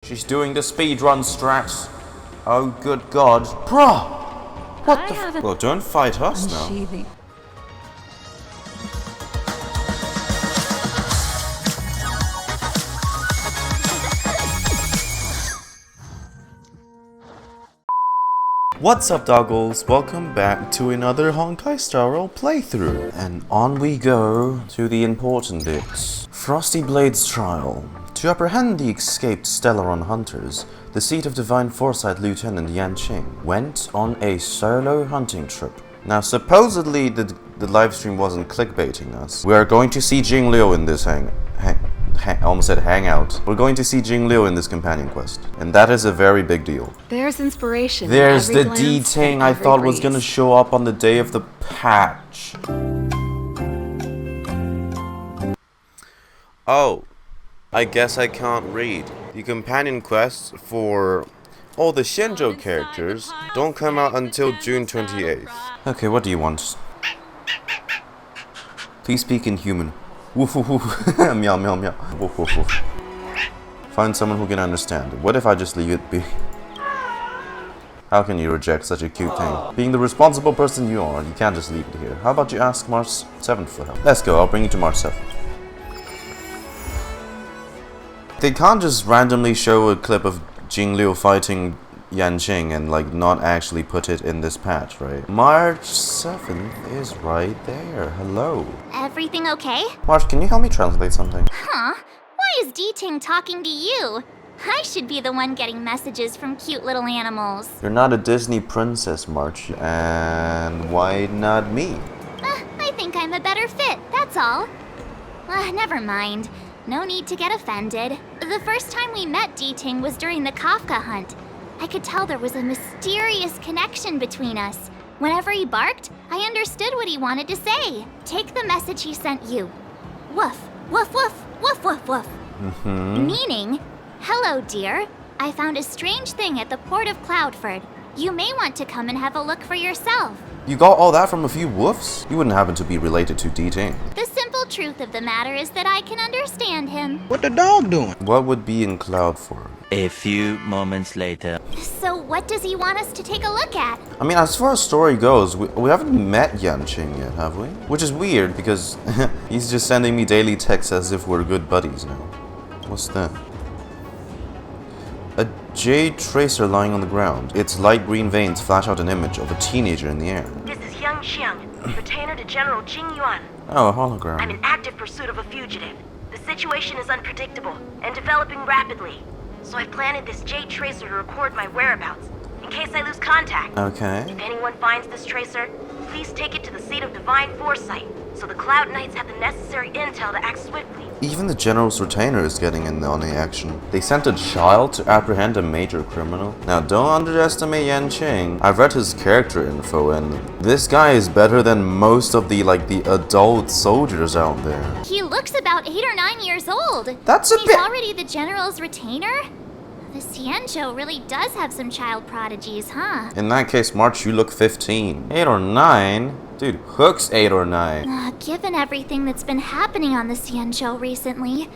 She's doing the speedrun strats. Oh, good God. Bruh! What the f- Well, don't fight us now. What's up, doggles? Welcome back to another Honkai Star Rail playthrough. And on we go to the important bits. Frosty Blade's trial. To apprehend the escaped Stellaron hunters, the seat of Divine Foresight Lieutenant Yanqing went on a solo hunting trip. Now, supposedly the livestream wasn't clickbaiting us. We are going to see Jingliu in this I almost said hangout. We're going to see Jingliu in this companion quest, and that is a very big deal. There's inspiration. There's the Diting I thought was gonna show up on the day of the patch. Oh, I guess I can't read. The companion quests for all the Shinjo characters don't come out until June 28th. Okay, what do you want? Please speak in human. Woof woof woof. Meow meow meow. Woof woof woof. Find someone who can understand. What if I just leave it be? How can you reject such a cute thing? Being the responsible person you are, you can't just leave it here. How about you ask March 7th for help? Let's go, I'll bring you to March 7th. They can't just randomly show a clip of Jingliu fighting Yanqing and like not actually put it in this patch, right? March 7th is right there. Hello. Everything okay? March, can you help me translate something? Huh? Why is Diting talking to you? I should be the one getting messages from cute little animals. You're not a Disney princess, March. And why not me? I think I'm a better fit, that's all. Never mind. No need to get offended. The first time we met Diting was during the Kafka hunt. I could tell there was a mysterious connection between us. Whenever he barked, I understood what he wanted to say. Take the message he sent you. Woof, woof, woof, woof, woof, woof. Meaning, hello, dear. I found a strange thing at the port of Cloudford. You may want to come and have a look for yourself. You got all that from a few woofs? You wouldn't happen to be related to Diting. The simple truth of the matter is that I can understand him. What the dog doing? What would be in Cloudford? A few moments later. So what does he want us to take a look at? I mean, as far as story goes, we haven't met Yanqing yet, have we? Which is weird, because he's just sending me daily texts as if we're good buddies now. What's that? A jade tracer lying on the ground. Its light green veins flash out an image of a teenager in the air. This is Yanqing, retainer to General Jingyuan. Oh, a hologram. I'm in active pursuit of a fugitive. The situation is unpredictable and developing rapidly. So I've planted this jade tracer to record my whereabouts, in case I lose contact. Okay. If anyone finds this tracer, please take it to the seat of Divine Foresight, so the Cloud Knights have the necessary intel to act swiftly. Even the General's retainer is getting in on the action. They sent a child to apprehend a major criminal. Now, don't underestimate Yanqing. I've read his character info, and this guy is better than most of the adult soldiers out there. He looks about 8 or 9 years old. That's a He's bit- already the General's retainer? The Xianzhou really does have some child prodigies, huh? In that case, March, you look 15. 8 or 9? Dude, Hook's 8 or 9. Given everything that's been happening on the Xianzhou recently,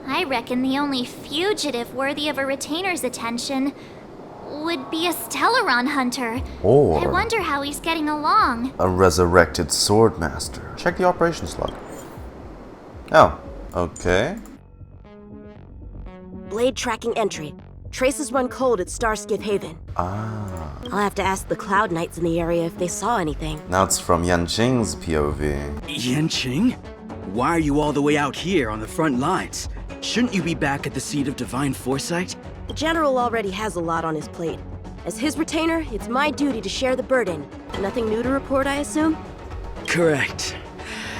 I reckon the only fugitive worthy of a retainer's attention would be a Stellaron hunter. Or I wonder how he's getting along. a resurrected Swordmaster. Check the operations log. Oh, okay. Blade tracking entry. Traces run cold at Starskiff Haven. Ah. I'll have to ask the Cloud Knights in the area if they saw anything. Now it's from Yanqing's POV. Yanqing? Why are you all the way out here on the front lines? Shouldn't you be back at the seat of Divine Foresight? The General already has a lot on his plate. As his retainer, it's my duty to share the burden. Nothing new to report, I assume? Correct.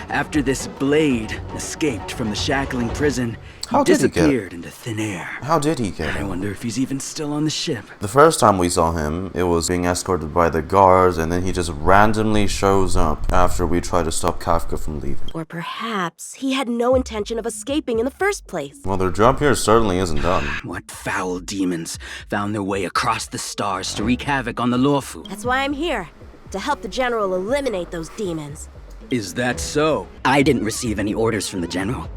After this Blade escaped from the shackling prison, How he did he get it? disappeared into thin air. How did he get I it? wonder if he's even still on the ship. The first time we saw him, it was being escorted by the guards, and then he just randomly shows up after we try to stop Kafka from leaving. Or perhaps he had no intention of escaping in the first place. Well, their job here certainly isn't done. What foul demons found their way across the stars to wreak havoc on the Lawfu? That's why I'm here, to help the General eliminate those demons. Is that so? I didn't receive any orders from the general.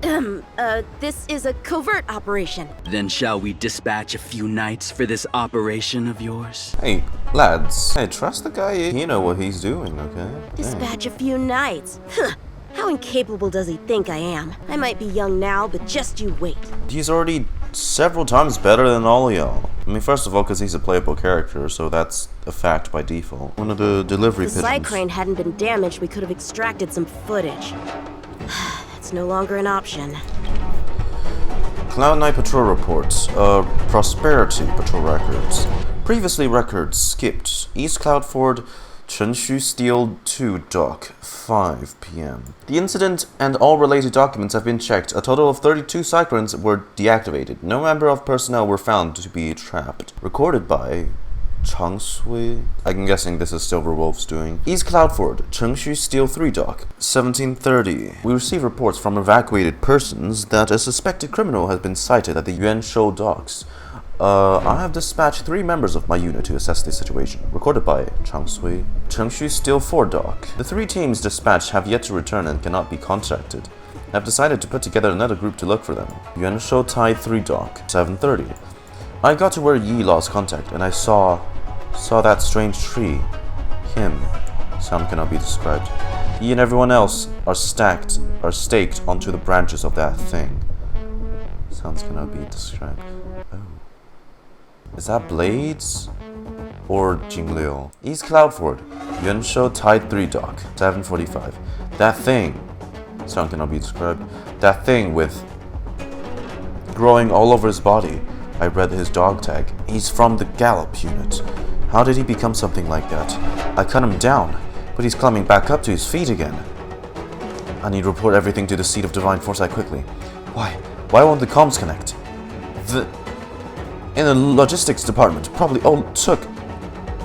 This is a covert operation. Then shall we dispatch a few knights for this operation of yours? Hey, lads. Hey, trust the guy. He know what he's doing, okay? Dispatch a few knights. Huh. How incapable does he think I am? I might be young now, but just you wait. He's already several times better than all y'all. I mean, first of all, because he's a playable character, so that's a fact by default. One of the delivery If the pigeons. side crane hadn't been damaged, we could have extracted some footage. That's no longer an option. Cloud Knight Patrol reports. Prosperity Patrol records. Previously records skipped. East Cloud Ford, Chenshu Steel 2 Dock, 5 p.m. The incident and all related documents have been checked. A total of 32 cyclones were deactivated. No member of personnel were found to be trapped. Recorded by Chang Sui. I'm guessing this is Silver Wolf's doing. East Cloudford, Chengshu Steel 3 Dock, 1730. We receive reports from evacuated persons that a suspected criminal has been sighted at the Yuanshou docks. I have dispatched 3 members of my unit to assess the situation. Recorded by Chang Sui. Chengshu Steel 4 Dock. The 3 teams dispatched have yet to return and cannot be contacted. I have decided to put together another group to look for them. Yuanshou Tide 3 Dock, 730. I got to where Yi lost contact, and I saw that strange tree. Him. Sound cannot be described. Yi and everyone else are staked onto the branches of that thing. Sounds cannot be described. Oh. Is that Blades? Or Jingliu? East Cloudford, Yuanshou Tide 3 Dock, 745. That thing. Sound cannot be described. That thing with growing all over his body. I read his dog tag. He's from the Gallop unit. How did he become something like that? I cut him down, but he's climbing back up to his feet again. I need to report everything to the seat of Divine Foresight quickly. Why? Why won't the comms connect? In the logistics department probably all took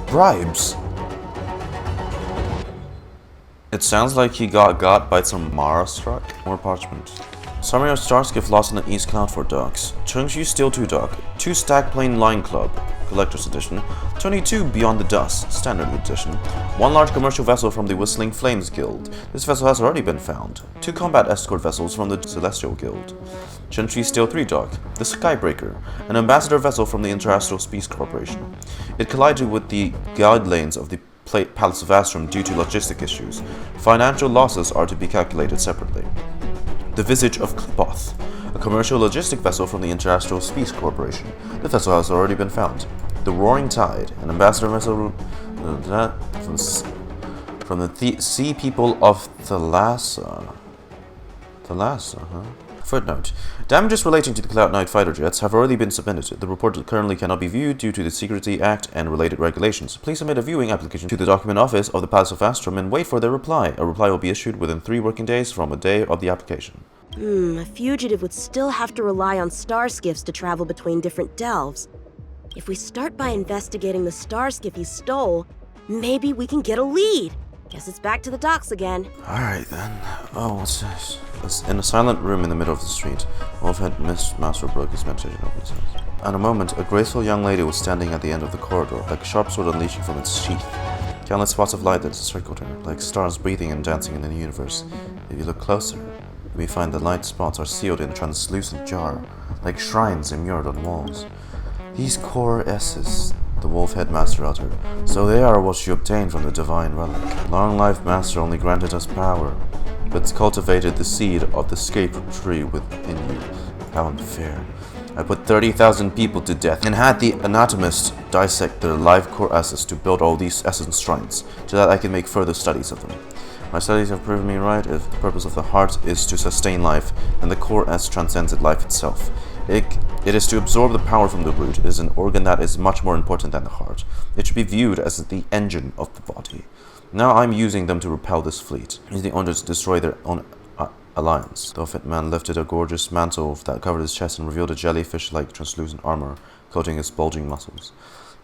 bribes. It sounds like he got by some Mara struck. More parchment. Summary of Starskiff lost in the East Cloudford docks. Chengshu Steel 2 Dock. 2 Stack Plane Line Club. Collector's Edition. 22 Beyond the Dust. Standard Edition. 1 large commercial vessel from the Whistling Flames Guild. This vessel has already been found. 2 combat escort vessels from the Celestial Guild. Chengshu Steel 3 Dock. The Skybreaker. An ambassador vessel from the Interastral Space Corporation. It collided with the guide lanes of the Palace of Astrum due to logistic issues. Financial losses are to be calculated separately. The Visage of Klipoth, a commercial logistic vessel from the Interastral Space Corporation. The vessel has already been found. The Roaring Tide, an ambassador vessel from the Sea People of Thalassa. Thalassa, huh? Footnote. Damages relating to the Cloud Knight fighter jets have already been submitted. The report currently cannot be viewed due to the Secrecy Act and related regulations. Please submit a viewing application to the document office of the Palace of Astrum and wait for their reply. A reply will be issued within 3 working days from the day of the application. A fugitive would still have to rely on star skiffs to travel between different delves. If we start by investigating the star skiff he stole, maybe we can get a lead. Guess it's back to the docks again. Alright then. Oh, what's this? It's in a silent room in the middle of the street. Wolfhead Master broke his meditation over his eyes. At a moment, a graceful young lady was standing at the end of the corridor, like a sharp sword unleashing from its sheath. Countless spots of light that circled her, like stars breathing and dancing in the universe. If you look closer, we find the light spots are sealed in a translucent jar, like shrines immured on walls. These core S's, the Wolf Headmaster uttered, so they are what you obtained from the Divine Relic. Long Life Master only granted us power, but cultivated the seed of the sacred tree within you. How unfair. I put 30,000 people to death and had the anatomist dissect their live core S's to build all these essence shrines, so that I can make further studies of them. My studies have proven me right. If the purpose of the heart is to sustain life, then the core S transcends life itself. It is to absorb the power from the root. It is an organ that is much more important than the heart. It should be viewed as the engine of the body. Now I'm using them to repel this fleet. Use the owners to destroy their own alliance. The Offit Man lifted a gorgeous mantle that covered his chest and revealed a jellyfish-like translucent armor coating his bulging muscles.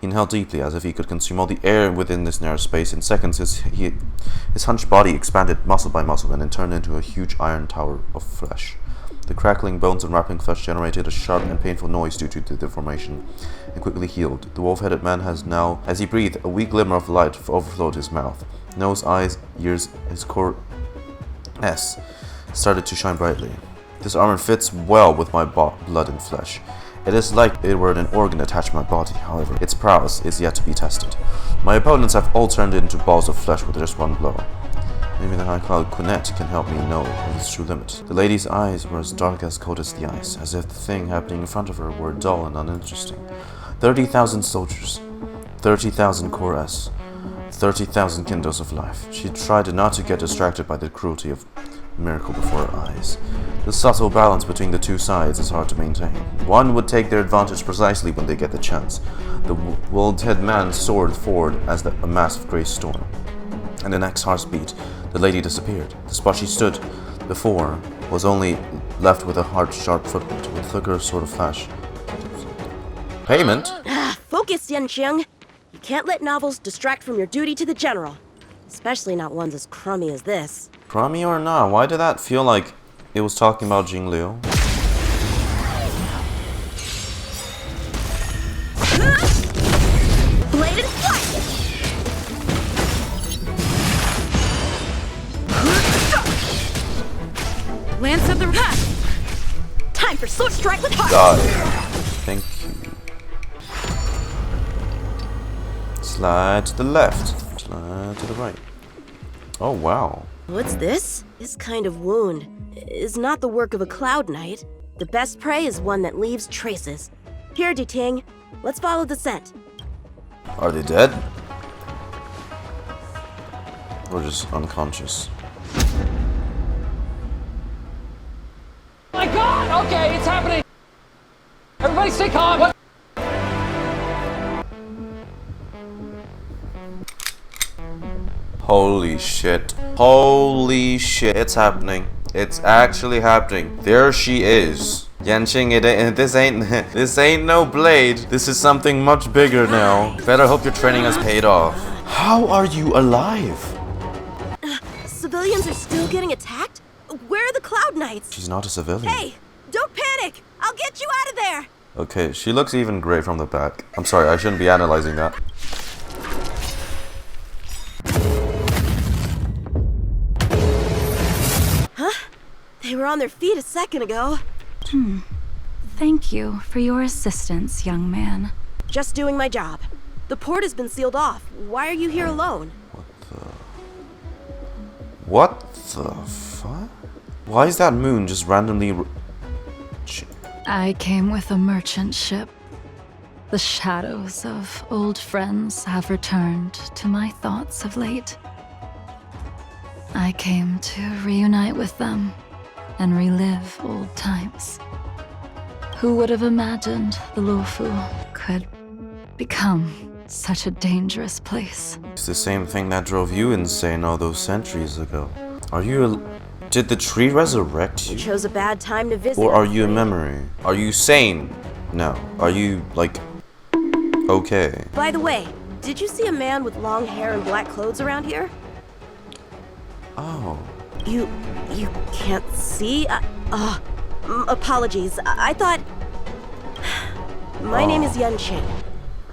He inhaled deeply, as if he could consume all the air within this narrow space. In seconds, his hunched body expanded muscle by muscle and then turned into a huge iron tower of flesh. The crackling bones and wrapping flesh generated a sharp and painful noise due to the deformation, and quickly healed. The wolf-headed man has now, as he breathed, a weak glimmer of light overflowed his mouth. Nose, eyes, ears, his core S started to shine brightly. This armor fits well with my blood and flesh. It is like it were an organ attached to my body, however, its prowess is yet to be tested. My opponents have all turned into balls of flesh with just one blow. Maybe the high cloud Quinette can help me know of its true limit. The lady's eyes were as dark as cold as the ice, as if the thing happening in front of her were dull and uninteresting. 30,000 soldiers, 30,000 core S, 30,000 kindles of life. She tried not to get distracted by the cruelty of miracle before her eyes. The subtle balance between the two sides is hard to maintain. One would take their advantage precisely when they get the chance. The wold-head man soared forward as a massive grey storm. And the next heartbeat, the lady disappeared. The spot she stood before was only left with a hard, sharp footprint with a flicker sort of flash. Payment? Focus, Yanqing. You can't let novels distract from your duty to the general. Especially not ones as crummy as this. Crummy or not, why did that feel like it was talking about Jingliu? Blade and flight! Lance of the time for sword strike with heart! Got it. Thank you. Slide to the left. Slide to the right. Oh, wow. What's this? This kind of wound is not the work of a cloud knight. The best prey is one that leaves traces. Here, Diting. Let's follow the scent. Are they dead? Or just unconscious? My God! Okay, it's happening! Everybody stay calm! What? Holy shit. Holy shit. It's happening. It's actually happening. There she is. Yanqing, this ain't no blade. This is something much bigger now. Better hope your training has paid off. How are you alive? Civilians are still getting attacked? Where are the Cloud Knights? She's not a civilian. Hey, don't panic! I'll get you out of there! Okay, she looks even great from the back. I'm sorry, I shouldn't be analyzing that. Huh? They were on their feet a second ago. Thank you for your assistance, young man. Just doing my job. The port has been sealed off. Why are you here alone? What the fuck? Why is that moon just randomly... I came with a merchant ship. The shadows of old friends have returned to my thoughts of late. I came to reunite with them and relive old times. Who would have imagined the Luofu could become such a dangerous place? It's the same thing that drove you insane all those centuries ago. Are you Did the tree resurrect You you? chose a bad time to visit. Or are you a memory? Are you sane? No. Are you, like, okay? By the way, did you see a man with long hair and black clothes around here? Oh. You can't see? Apologies. I thought... My name is Yanqing.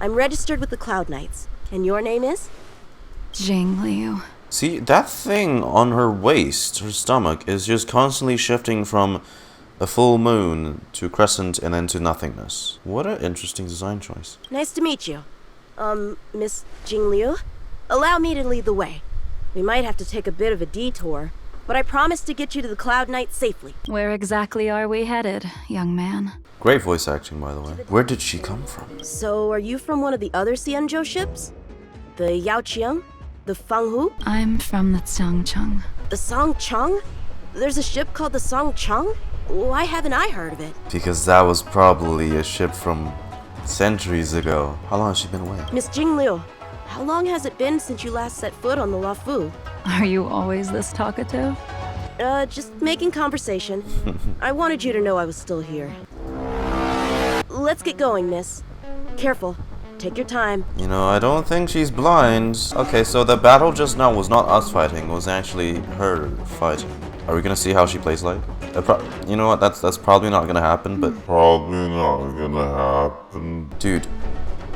I'm registered with the Cloud Knights. And your name is? Jingliu. See, that thing on her waist, her stomach, is just constantly shifting from a full moon to crescent and then to nothingness. What an interesting design choice. Nice to meet you. Miss Jingliu? Allow me to lead the way. We might have to take a bit of a detour, but I promise to get you to the Cloud Knights safely. Where exactly are we headed, young man? Great voice acting, by the way. Where did she come from? So, are you from one of the other Xianzhou ships? The Yaoqiang? The Fanghu? I'm from the Xiangcheng. The Songcheng? There's a ship called the Songcheng? Why haven't I heard of it? Because that was probably a ship from centuries ago. How long has she been away? Miss Jingliu, how long has it been since you last set foot on the Luofu? Are you always this talkative? Just making conversation. I wanted you to know I was still here. Let's get going, miss. Careful. Take your time. You know, I don't think she's blind. Okay, so the battle just now was not us fighting, it was actually her fighting. Are we gonna see how she plays like? You know what, that's probably not gonna happen, but... Probably not gonna happen. Dude.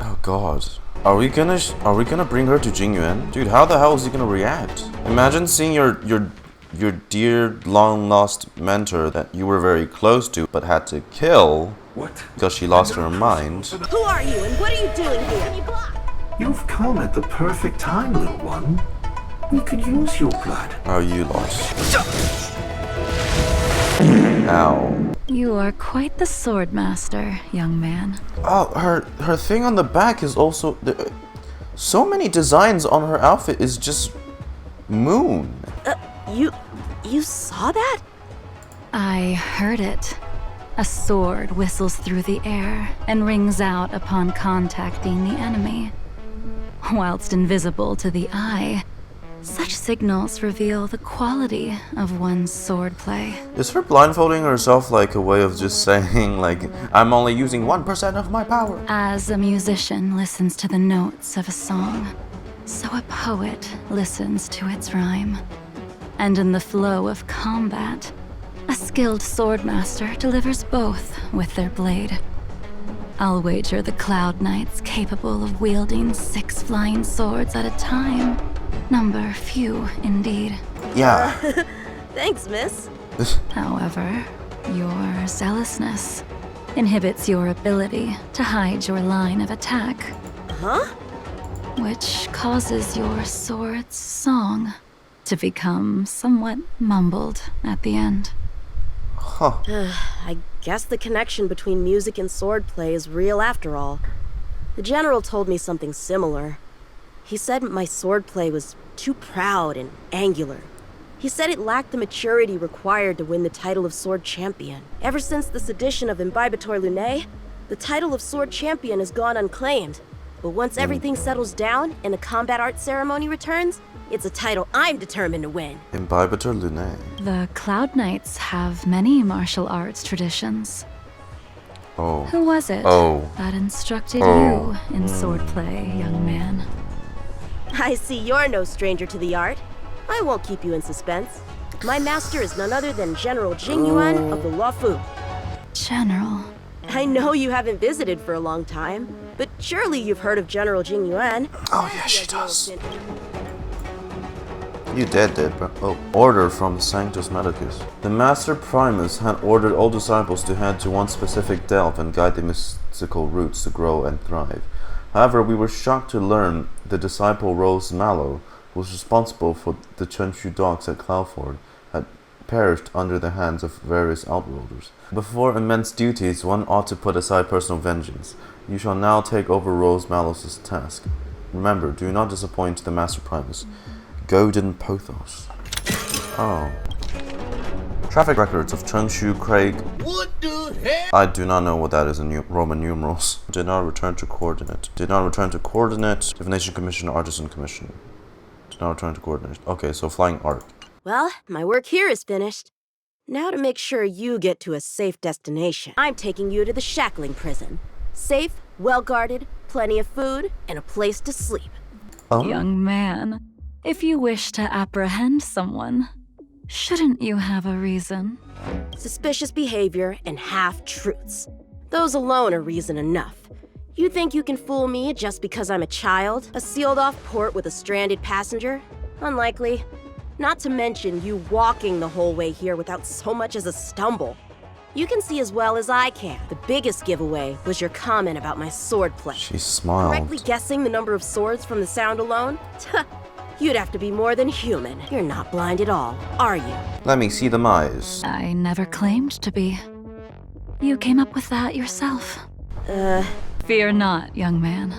Oh god. Are we gonna bring her to Jingyuan? Dude, how the hell is he gonna react? Imagine seeing your your dear long-lost mentor that you were very close to but had to kill because she lost her mind. Who are you and what are you doing here? You've come at the perfect time, little one. We could use your blood. Oh, you lost. Ow. You are quite the swordmaster, young man. Oh, her thing on the back is also... so many designs on her outfit is just moon. You saw that? I heard it. A sword whistles through the air and rings out upon contacting the enemy. Whilst invisible to the eye, such signals reveal the quality of one's swordplay. Is her blindfolding herself like a way of just saying, like, I'm only using 1% of my power? As a musician listens to the notes of a song, so a poet listens to its rhyme. And in the flow of combat, a skilled swordmaster delivers both with their blade. I'll wager the Cloud Knights capable of wielding 6 flying swords at a time. Number few, indeed. Yeah. Thanks, miss. However, your zealousness inhibits your ability to hide your line of attack. Huh? Which causes your sword's song to become somewhat mumbled at the end. Huh. I guess the connection between music and swordplay is real after all. The general told me something similar. He said my swordplay was too proud and angular. He said it lacked the maturity required to win the title of Sword Champion. Ever since the sedition of Imbibitor Lunae, the title of Sword Champion has gone unclaimed. But once everything settles down and the combat art ceremony returns, it's a title I'm determined to win. Imbibitor Lunae. The Cloud Knights have many martial arts traditions. Oh. Who was it that instructed you in swordplay, young man? I see you're no stranger to the art. I won't keep you in suspense. My master is none other than General Jingyuan of the Luofu. General. I know you haven't visited for a long time, but surely you've heard of General Jingyuan. Oh yeah, she does. You did, bro. Oh, order from Sanctus Medicus. The Master Primus had ordered all disciples to head to one specific delve and guide the mystical roots to grow and thrive. However, we were shocked to learn the disciple Rose Mallow, who was responsible for the Chenshu docks at Cloudford, had perished under the hands of various outworlders. Before immense duties, one ought to put aside personal vengeance. You shall now take over Rose Mallow's task. Remember, do not disappoint the Master Primus. Golden Pothos. Oh. Traffic records of Chenshu Craig. What the hell? I do not know what that is in Roman numerals. Did not return to coordinate. Did not return to coordinate. Divination Commission, Artisan Commission. Did not return to coordinate. Okay, so flying arc. Well, my work here is finished. Now to make sure you get to a safe destination, I'm taking you to the shackling prison. Safe, well-guarded, plenty of food, and a place to sleep. Young man, if you wish to apprehend someone, shouldn't you have a reason? Suspicious behavior and half-truths. Those alone are reason enough. You think you can fool me just because I'm a child? A sealed-off port with a stranded passenger? Unlikely. Not to mention you walking the whole way here without so much as a stumble. You can see as well as I can. The biggest giveaway was your comment about my swordplay. She smiled. Correctly guessing the number of swords from the sound alone? You'd have to be more than human. You're not blind at all, are you? Let me see them eyes. I never claimed to be. You came up with that yourself. Fear not, young man.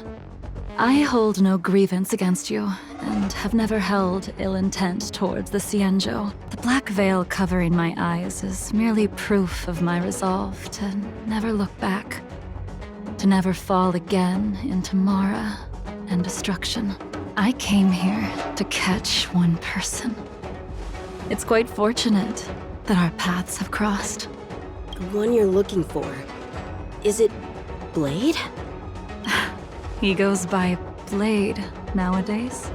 I hold no grievance against you, and have never held ill intent towards the Xianzhou. The black veil covering my eyes is merely proof of my resolve to never look back. To never fall again into Mara and destruction. I came here to catch one person. It's quite fortunate that our paths have crossed. The one you're looking for. Is it Blade? He goes by Blade nowadays.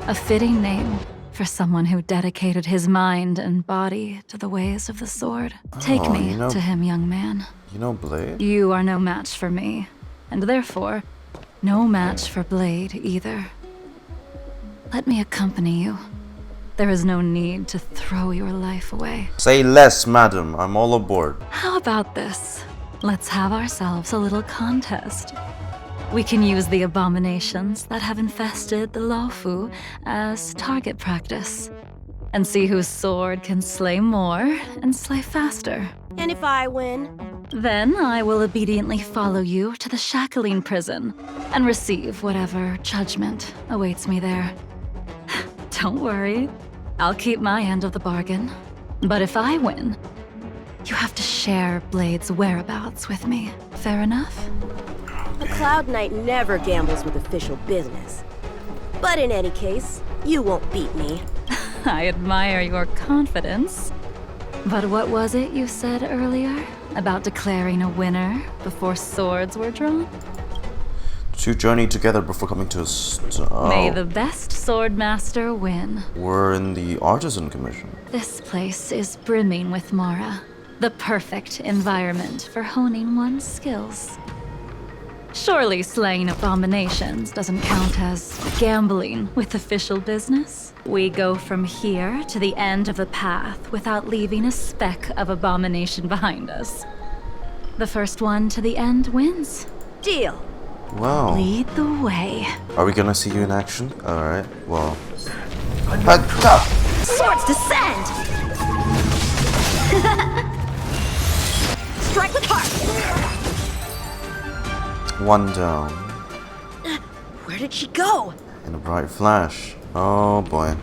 A fitting name for someone who dedicated his mind and body to the ways of the sword. Take me to him, young man. You know Blade? You are no match for me, and therefore, no match for Blade either. Let me accompany you. There is no need to throw your life away. Say less, madam. I'm all aboard. How about this? Let's have ourselves a little contest. We can use the abominations that have infested the Laofu as target practice, and see whose sword can slay more and slay faster. And if I win? Then I will obediently follow you to the Shackling prison and receive whatever judgment awaits me there. Don't worry, I'll keep my end of the bargain. But if I win, you have to share Blade's whereabouts with me. Fair enough? A Cloud Knight never gambles with official business. But in any case, you won't beat me. I admire your confidence. But what was it you said earlier about declaring a winner before swords were drawn? To journey together before coming to a stop. May the best swordmaster win. We're in the Artisan Commission. This place is brimming with Mara, the perfect environment for honing one's skills. Surely slaying abominations doesn't count as gambling with official business. We go from here to the end of the path without leaving a speck of abomination behind us. The first one to the end wins. Deal. Wow. Lead the way. Are we gonna see you in action? Alright, well. Swords descend! Strike with heart! One down. Where did she go? In a bright flash. Oh boy.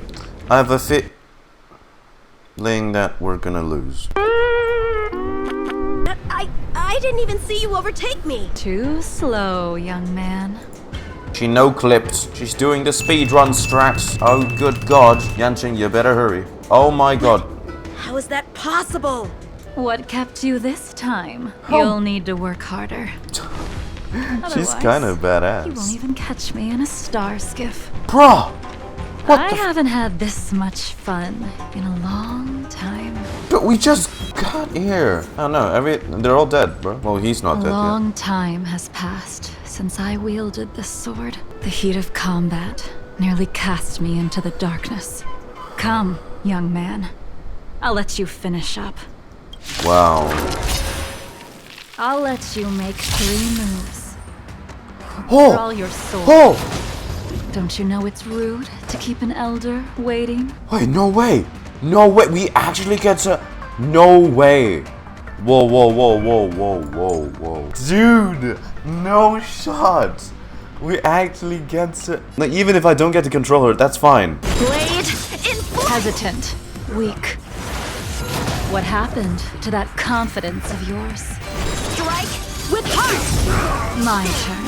I have a feeling that we're gonna lose. I didn't even see you overtake me. Too slow, young man. She no-clipped. She's doing the speedrun strats. Oh good god. Yanqing, you better hurry. Oh my god. How is that possible? What kept you this time? Oh. You'll need to work harder. She's Otherwise, kind of badass. You won't even catch me in a star skiff. Bruh! What I the haven't had this much fun in a long time. But we just got here. I don't know, they're all dead, bro. Well, he's not A dead long time has passed since I wielded this sword. The heat of combat nearly cast me into the darkness. Come, young man. I'll let you finish up. yet. Wow. I'll let you make 3 moves. Oh! Draw your sword. Oh! Don't you know it's rude to keep an elder waiting? Wait, no way! No way! We actually get to... No way! Whoa, whoa, whoa, whoa, whoa, whoa, whoa. Dude! No shot! We actually get to... Like, even if I don't get to control her, that's fine. Blade in hesitant, weak. What happened to that confidence of yours? Strike with heart! My turn.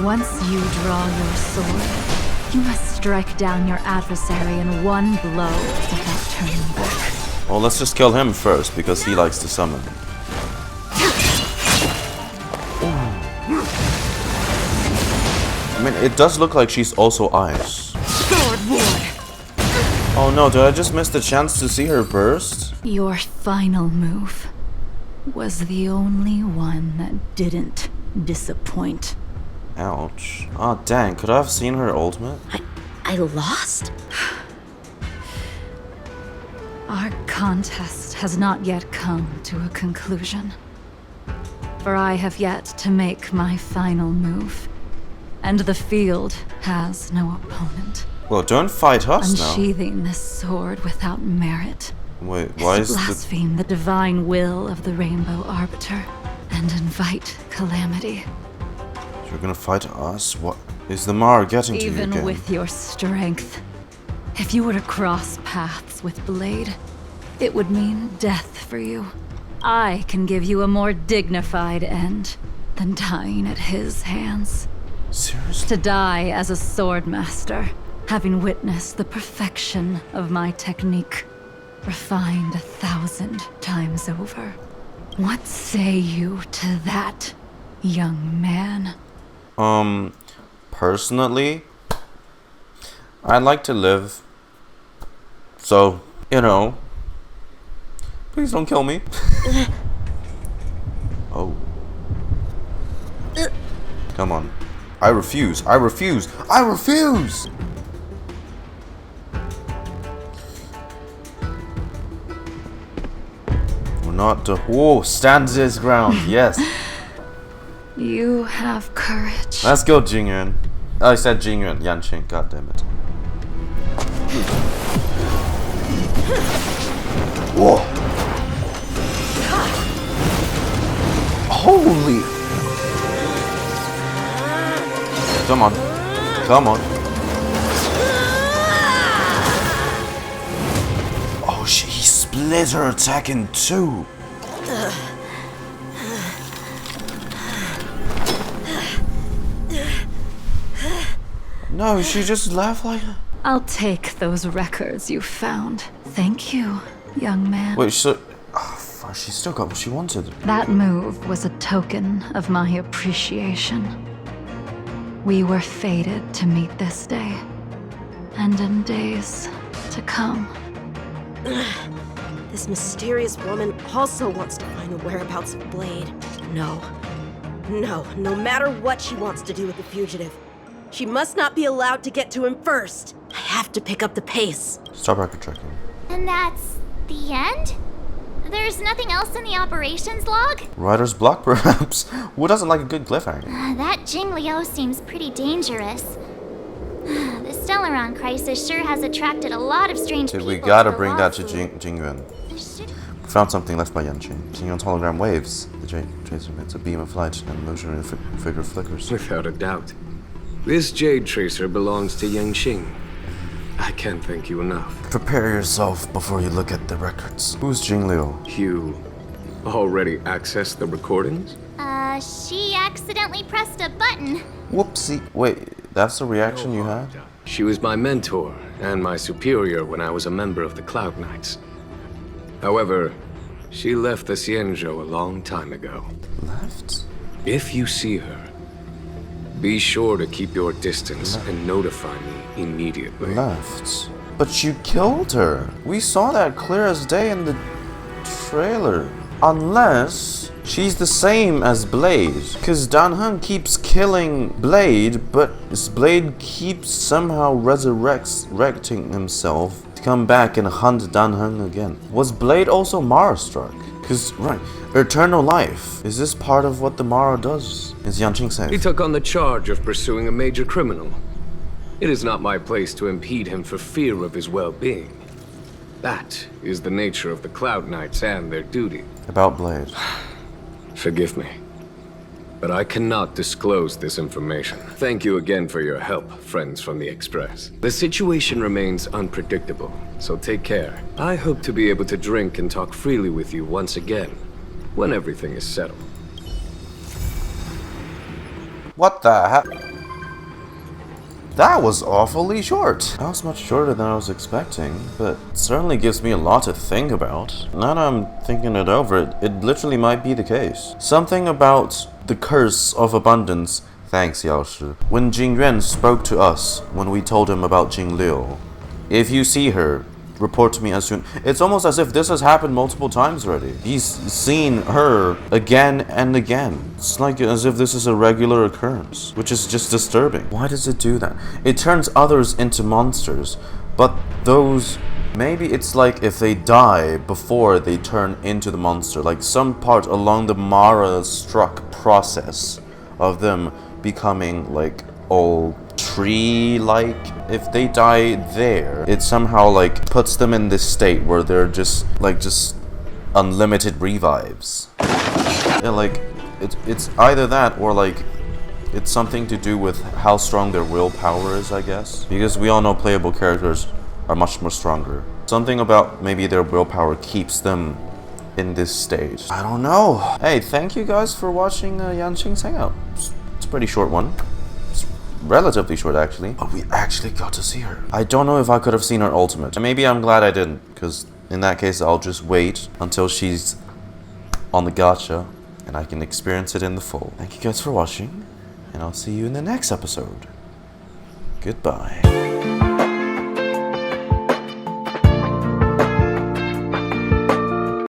Once you draw your sword, you must strike down your adversary in one blow without turning back. Well, let's just kill him first, because he likes to summon. I mean, it does look like she's also ice. Sword ward! Oh no, did I just miss the chance to see her burst? Your final move was the only one that didn't disappoint. Ouch. Oh dang, could I have seen her ultimate? I lost? Our contest has not yet come to a conclusion. For I have yet to make my final move. And the field has no opponent. Well, don't fight us now. Unsheathing this sword without merit. Wait, why is the... Blaspheme the divine will of the Rainbow Arbiter and invite calamity. You're gonna fight us? What? Is the Mara getting to you Even again? with your strength, if you were to cross paths with Blade, it would mean death for you. I can give you a more dignified end than dying at his hands. Seriously? To die as a swordmaster, having witnessed the perfection of my technique, refined 1,000 times over. What say you to that, young man? Personally, I'd like to live. So, you know, please don't kill me. Oh. Come on. I refuse. I refuse. I refuse! not to. Whoa, stands his ground. Yes. You have courage. Let's go, Jingyuan. I said Jingyuan. Yanqing. God damn it. Whoa. Holy. Come on. Come on. Oh, he split her attack in two. No, she just laughed like... I'll take those records you found. Thank you, young man. Wait, so... Oh, fuck, she still got what she wanted. That move was a token of my appreciation. We were fated to meet this day, and in days to come. This mysterious woman also wants to find the whereabouts of Blade. No, no matter what she wants to do with the fugitive, she must not be allowed to get to him first. I have to pick up the pace. Stop record checking. And that's the end? There's nothing else in the operations log? Writer's block, perhaps? Who doesn't like a good cliffhanger? That Jingliu seems pretty dangerous. The Stellaron crisis sure has attracted a lot of strange Dude, people. we gotta to bring that to Jingyuan. Jingyuan. We found something left by Yanqing. Jingyuan's hologram waves. The tracer emits a beam of light and illusionary figure flickers. Without a doubt. This jade tracer belongs to Yanqing. I can't thank you enough. Prepare yourself before you look at the records. Who's Jingliu? You already accessed the recordings? She accidentally pressed a button. Whoopsie. Wait, that's the reaction you had? She was my mentor and my superior when I was a member of the Cloud Knights. However, she left the Xianzhou a long time ago. Left? If you see her, be sure to keep your distance and notify me immediately. Left? But you killed her. We saw that clear as day in the trailer. Unless she's the same as Blade. Because Danheng keeps killing Blade, but Blade keeps somehow resurrecting himself to come back and hunt Danheng again. Was Blade also Mara struck? Because, right, eternal life. Is this part of what the Mara does? Is Yanqing safe? He took on the charge of pursuing a major criminal. It is not my place to impede him for fear of his well-being. That is the nature of the Cloud Knights and their duty. About Blade. Forgive me, but I cannot disclose this information. Thank you again for your help, friends from the Express. The situation remains unpredictable, so take care. I hope to be able to drink and talk freely with you once again, when everything is settled. What the heck? That was awfully short. That was much shorter than I was expecting, but certainly gives me a lot to think about. Now that I'm thinking it over, it literally might be the case. Something about the curse of abundance. Thanks, Yao Shi. When Jingyuan spoke to us, when we told him about Jingliu, if you see her, report to me as soon. It's almost as if this has happened multiple times already. He's seen her again and again. It's like as if this is a regular occurrence, which is just disturbing. Why does it do that? It turns others into monsters, but those... Maybe it's like if they die before they turn into the monster, like some part along the Mara struck process of them becoming like all tree-like. If they die there, it somehow like puts them in this state where they're just unlimited revives. Yeah, like it's either that or like it's something to do with how strong their willpower is, I guess, because we all know playable characters are much more stronger. Something about maybe their willpower keeps them in this stage. I don't know. Hey, thank you guys for watching Yanqing's Hangout. It's a pretty short one. Relatively short, actually. But we actually got to see her. I don't know if I could have seen her ultimate. And maybe I'm glad I didn't, because in that case, I'll just wait until she's on the gacha and I can experience it in the full. Thank you guys for watching, and I'll see you in the next episode. Goodbye.